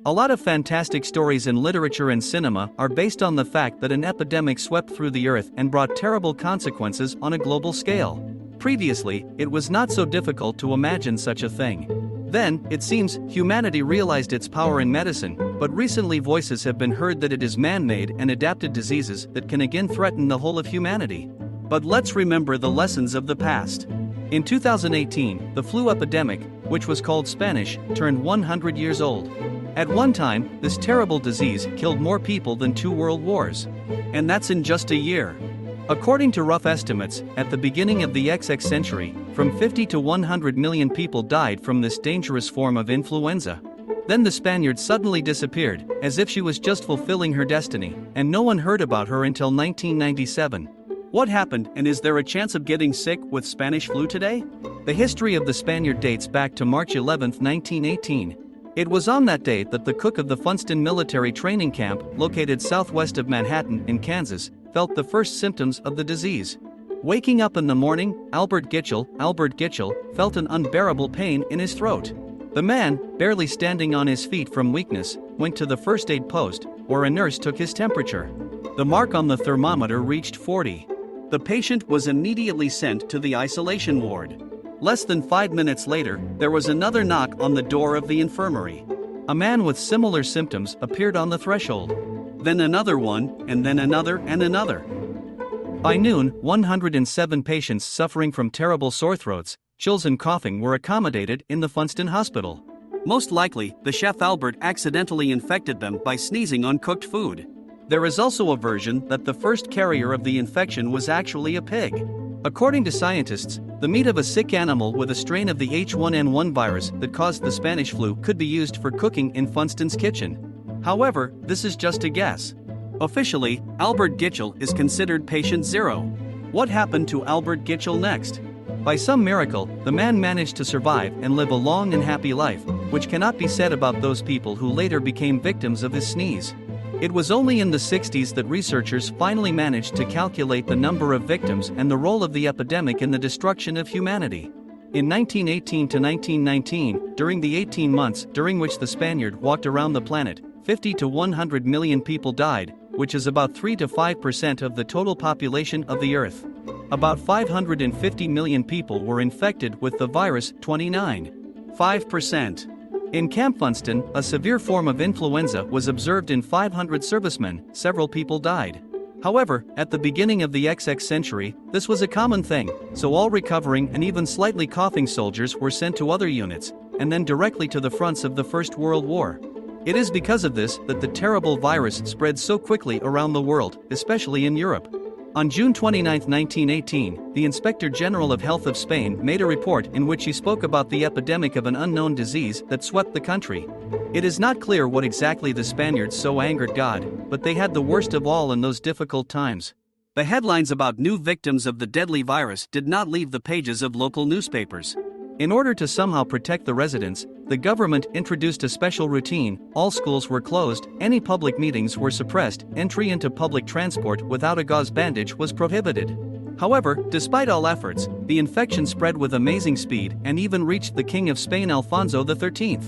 A lot of fantastic stories in literature and cinema are based on the fact that an epidemic swept through the earth and brought terrible consequences on a global scale. Previously, it was not so difficult to imagine such a thing. Then, it seems, humanity realized its power in medicine, but recently voices have been heard that it is man-made and adapted diseases that can again threaten the whole of humanity. But let's remember the lessons of the past. In 2018, the flu epidemic, which was called Spanish, turned 100 years old. At one time, this terrible disease killed more people than 2 world wars. And that's in just a year. According to rough estimates, at the beginning of the XX century, from 50 to 100 million people died from this dangerous form of influenza. Then the Spaniard suddenly disappeared, as if she was just fulfilling her destiny, and no one heard about her until 1997. What happened, and is there a chance of getting sick with Spanish flu today? The history of the Spaniard dates back to March 11, 1918. It was on that day that the cook of the Funston military training camp, located southwest of Manhattan in Kansas, felt the first symptoms of the disease. Waking up in the morning, Albert Gitchell, felt an unbearable pain in his throat. The man, barely standing on his feet from weakness, went to the first aid post, where a nurse took his temperature. The mark on the thermometer reached 40. The patient was immediately sent to the isolation ward. Less than 5 minutes later, there was another knock on the door of the infirmary. A man with similar symptoms appeared on the threshold. Then another one, and then another and another. By noon, 107 patients suffering from terrible sore throats, chills and coughing were accommodated in the Funston Hospital. Most likely, the chef Albert accidentally infected them by sneezing on cooked food. There is also a version that the first carrier of the infection was actually a pig. According to scientists, the meat of a sick animal with a strain of the H1N1 virus that caused the Spanish flu could be used for cooking in Funston's kitchen. However, this is just a guess. Officially, Albert Gitchell is considered patient 0. What happened to Albert Gitchell next? By some miracle, the man managed to survive and live a long and happy life, which cannot be said about those people who later became victims of his sneeze. It was only in the 60s that researchers finally managed to calculate the number of victims and the role of the epidemic in the destruction of humanity. In 1918 to 1919, during the 18 months during which the Spaniard walked around the planet, 50 to 100 million people died, which is about 3 to 5% of the total population of the Earth. About 550 million people were infected with the virus, 5%. In Camp Funston, a severe form of influenza was observed in 500 servicemen. Several people died. However, at the beginning of the XX century, this was a common thing, so all recovering and even slightly coughing soldiers were sent to other units, and then directly to the fronts of the First World War. It is because of this that the terrible virus spread so quickly around the world, especially in Europe. On June 29, 1918, the Inspector General of Health of Spain made a report in which he spoke about the epidemic of an unknown disease that swept the country. It is not clear what exactly the Spaniards so angered God, but they had the worst of all in those difficult times. The headlines about new victims of the deadly virus did not leave the pages of local newspapers. In order to somehow protect the residents, the government introduced a special routine: all schools were closed, any public meetings were suppressed, entry into public transport without a gauze bandage was prohibited. However, despite all efforts, the infection spread with amazing speed and even reached the King of Spain Alfonso XIII.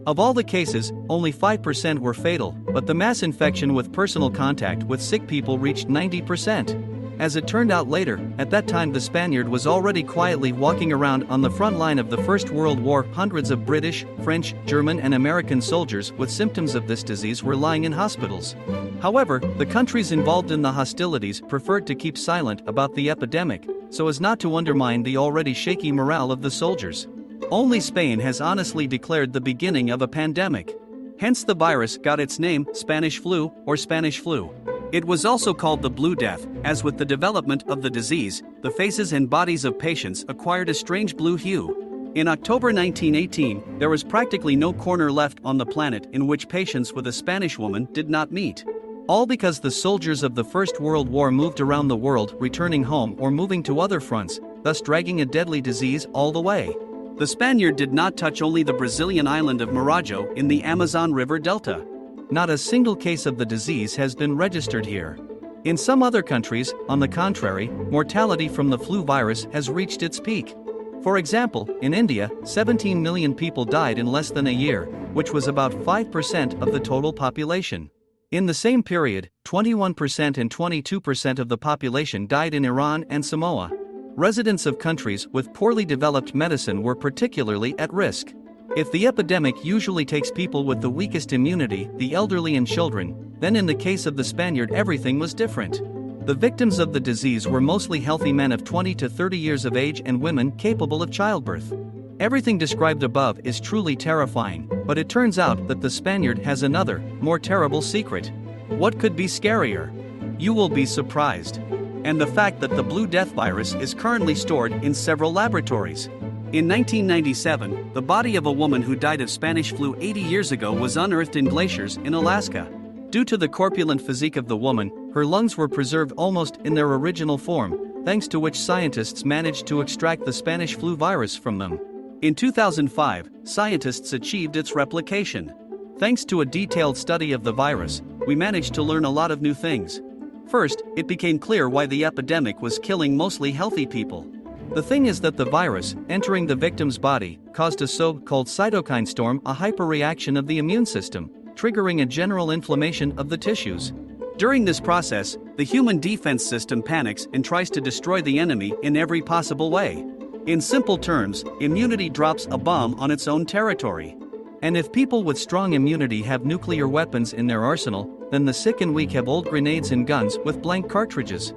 Of all the cases, only 5% were fatal, but the mass infection with personal contact with sick people reached 90%. As it turned out later, at that time the Spaniard was already quietly walking around on the front line of the First World War. Hundreds of British, French, German and American soldiers with symptoms of this disease were lying in hospitals. However, the countries involved in the hostilities preferred to keep silent about the epidemic, so as not to undermine the already shaky morale of the soldiers. Only Spain has honestly declared the beginning of a pandemic. Hence the virus got its name, Spanish flu, or Spanish flu. It was also called the Blue Death, as with the development of the disease, the faces and bodies of patients acquired a strange blue hue. In October 1918, there was practically no corner left on the planet in which patients with a Spanish woman did not meet. All because the soldiers of the First World War moved around the world, returning home or moving to other fronts, thus dragging a deadly disease all the way. The Spaniard did not touch only the Brazilian island of Marajo in the Amazon River Delta. Not a single case of the disease has been registered here. In some other countries, on the contrary, mortality from the flu virus has reached its peak. For example, in India, 17 million people died in less than a year, which was about 5% of the total population. In the same period, 21% and 22% of the population died in Iran and Samoa. Residents of countries with poorly developed medicine were particularly at risk. If the epidemic usually takes people with the weakest immunity, the elderly and children, then in the case of the Spaniard everything was different. The victims of the disease were mostly healthy men of 20 to 30 years of age and women capable of childbirth. Everything described above is truly terrifying, but it turns out that the Spaniard has another, more terrible secret. What could be scarier? You will be surprised. And the fact that the Blue Death virus is currently stored in several laboratories. In 1997, the body of a woman who died of Spanish flu 80 years ago was unearthed in glaciers in Alaska. Due to the corpulent physique of the woman, her lungs were preserved almost in their original form, thanks to which scientists managed to extract the Spanish flu virus from them. In 2005, scientists achieved its replication. Thanks to a detailed study of the virus, we managed to learn a lot of new things. First, it became clear why the epidemic was killing mostly healthy people. The thing is that the virus, entering the victim's body, caused a so-called cytokine storm, a hyperreaction of the immune system, triggering a general inflammation of the tissues. During this process, the human defense system panics and tries to destroy the enemy in every possible way. In simple terms, immunity drops a bomb on its own territory. And if people with strong immunity have nuclear weapons in their arsenal, then the sick and weak have old grenades and guns with blank cartridges.